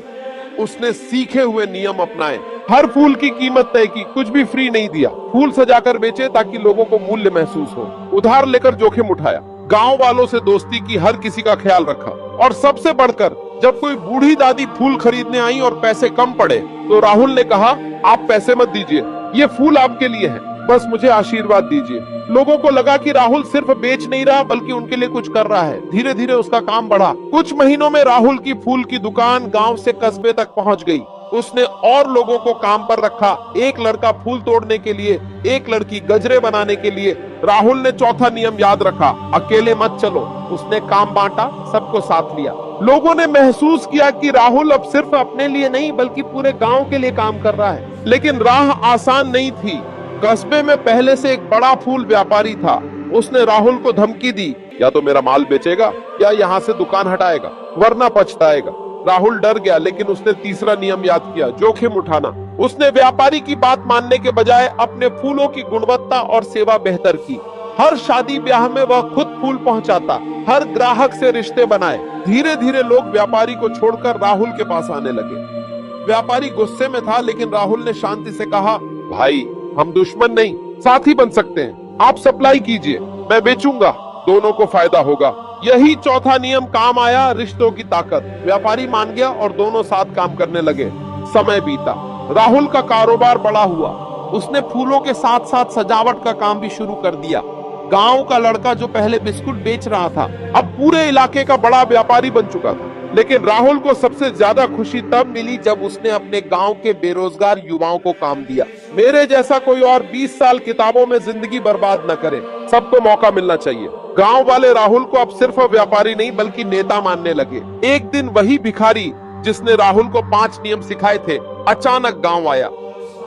उसने सीखे हुए नियम अपनाए। हर फूल की कीमत तय की, कुछ भी फ्री नहीं दिया। फूल सजाकर बेचे ताकि लोगों को मूल्य महसूस हो। उधार लेकर जोखिम उठाया। गांव वालों से दोस्ती की, हर किसी का ख्याल रखा। और सबसे बढ़कर जब कोई बूढ़ी दादी फूल खरीदने आई और पैसे कम पड़े तो राहुल ने कहा, आप पैसे मत दीजिए, ये फूल आपके लिए है, बस मुझे आशीर्वाद दीजिए। लोगों को लगा कि राहुल सिर्फ बेच नहीं रहा बल्कि उनके लिए कुछ कर रहा है। धीरे धीरे उसका काम बढ़ा। कुछ महीनों में राहुल की फूल की दुकान गांव से कस्बे तक पहुंच गई। उसने और लोगों को काम पर रखा। एक लड़का फूल तोड़ने के लिए, एक लड़की गजरे बनाने के लिए। राहुल ने चौथा नियम याद रखा, अकेले मत चलो। उसने काम बांटा, सबको साथ लिया। लोगों ने महसूस किया कि राहुल अब सिर्फ अपने लिए नहीं बल्कि पूरे गांव के लिए काम कर रहा है। लेकिन राह आसान नहीं थी। कस्बे में पहले से एक बड़ा फूल व्यापारी था। उसने राहुल को धमकी दी, या तो मेरा माल बेचेगा या यहाँ से दुकान हटाएगा, वरना पछताएगा। राहुल डर गया, लेकिन उसने तीसरा नियम याद किया, जोखिम उठाना। उसने व्यापारी की बात मानने के बजाय अपने फूलों की गुणवत्ता और सेवा बेहतर की। हर शादी ब्याह में वह खुद फूल पहुंचाता, हर ग्राहक से रिश्ते बनाए। धीरे धीरे लोग व्यापारी को छोड़कर राहुल के पास आने लगे। व्यापारी गुस्से में था, लेकिन राहुल ने शांति से कहा, भाई, हम दुश्मन नहीं, साथी बन सकते हैं। आप सप्लाई कीजिए, मैं बेचूंगा, दोनों को फायदा होगा। यही चौथा नियम काम आया, रिश्तों की ताकत। व्यापारी मान गया और दोनों साथ काम करने लगे। समय बीता, राहुल का कारोबार बड़ा हुआ। उसने फूलों के साथ साथ सजावट का काम भी शुरू कर दिया। गांव का लड़का जो पहले बिस्कुट बेच रहा था, अब पूरे इलाके का बड़ा व्यापारी बन चुका था। लेकिन राहुल को सबसे ज्यादा खुशी तब मिली जब उसने अपने गांव के बेरोजगार युवाओं को काम दिया। मेरे जैसा कोई और 20 साल किताबों में जिंदगी बर्बाद न करे, सबको मौका मिलना चाहिए। गांव वाले राहुल को अब सिर्फ व्यापारी नहीं बल्कि नेता मानने लगे। एक दिन वही भिखारी जिसने राहुल को 5 नियम सिखाए थे, अचानक गांव आया।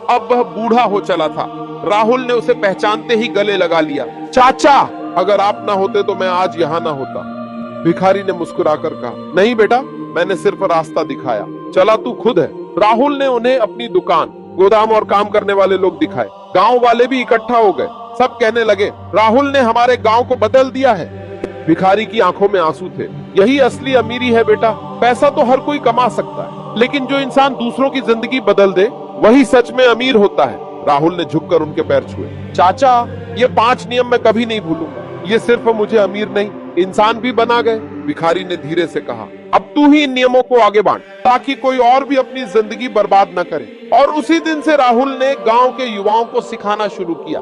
अब वह बूढ़ा हो चला था। राहुल ने उसे पहचानते ही गले लगा लिया। चाचा, अगर आप ना होते तो मैं आज यहाँ ना होता। भिखारी ने मुस्कुराकर कहा, नहीं बेटा, मैंने सिर्फ रास्ता दिखाया, चला तू खुद है। राहुल ने उन्हें अपनी दुकान, गोदाम और काम करने वाले लोग दिखाए। गांव वाले भी इकट्ठा हो गए। सब कहने लगे, राहुल ने हमारे गांव को बदल दिया है। भिखारी की आंखों में आंसू थे। यही असली अमीरी है बेटा। पैसा तो हर कोई कमा सकता है, लेकिन जो इंसान दूसरों की जिंदगी बदल दे वही सच में अमीर होता है। राहुल ने झुककर उनके पैर छुए। चाचा, ये 5 नियम मैं कभी नहीं भूलूंगा। ये सिर्फ मुझे अमीर नहीं, इंसान भी बना गए। भिखारी ने धीरे से कहा, अब तू ही इन नियमों को आगे बांट ताकि कोई और भी अपनी जिंदगी बर्बाद न करे। और उसी दिन से राहुल ने गांव के युवाओं को सिखाना शुरू किया,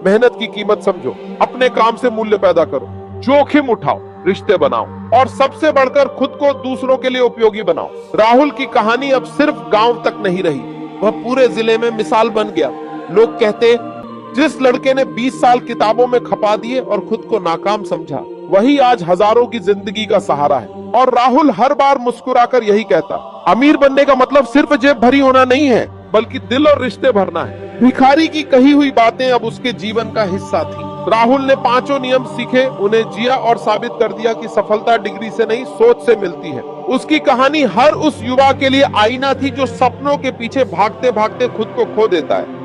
मेहनत की कीमत समझो, अपने काम से मूल्य पैदा करो, जोखिम उठाओ, रिश्ते बनाओ और सबसे बढ़कर खुद को दूसरों के लिए उपयोगी बनाओ। राहुल की कहानी अब सिर्फ गांव तक नहीं रही, वह पूरे जिले में मिसाल बन गया। लोग कहते, जिस लड़के ने 20 साल किताबों में खपा दिए और खुद को नाकाम समझा, वही आज हजारों की जिंदगी का सहारा है। और राहुल हर बार मुस्कुराकर यही कहता, अमीर बनने का मतलब सिर्फ जेब भरी होना नहीं है, बल्कि दिल और रिश्ते भरना है। भिखारी की कही हुई बातें अब उसके जीवन का हिस्सा थी। राहुल ने 5 नियम सीखे, उन्हें जिया और साबित कर दिया कि सफलता डिग्री से नहीं, सोच से मिलती है। उसकी कहानी हर उस युवा के लिए आईना थी जो सपनों के पीछे भागते भागते खुद को खो देता है।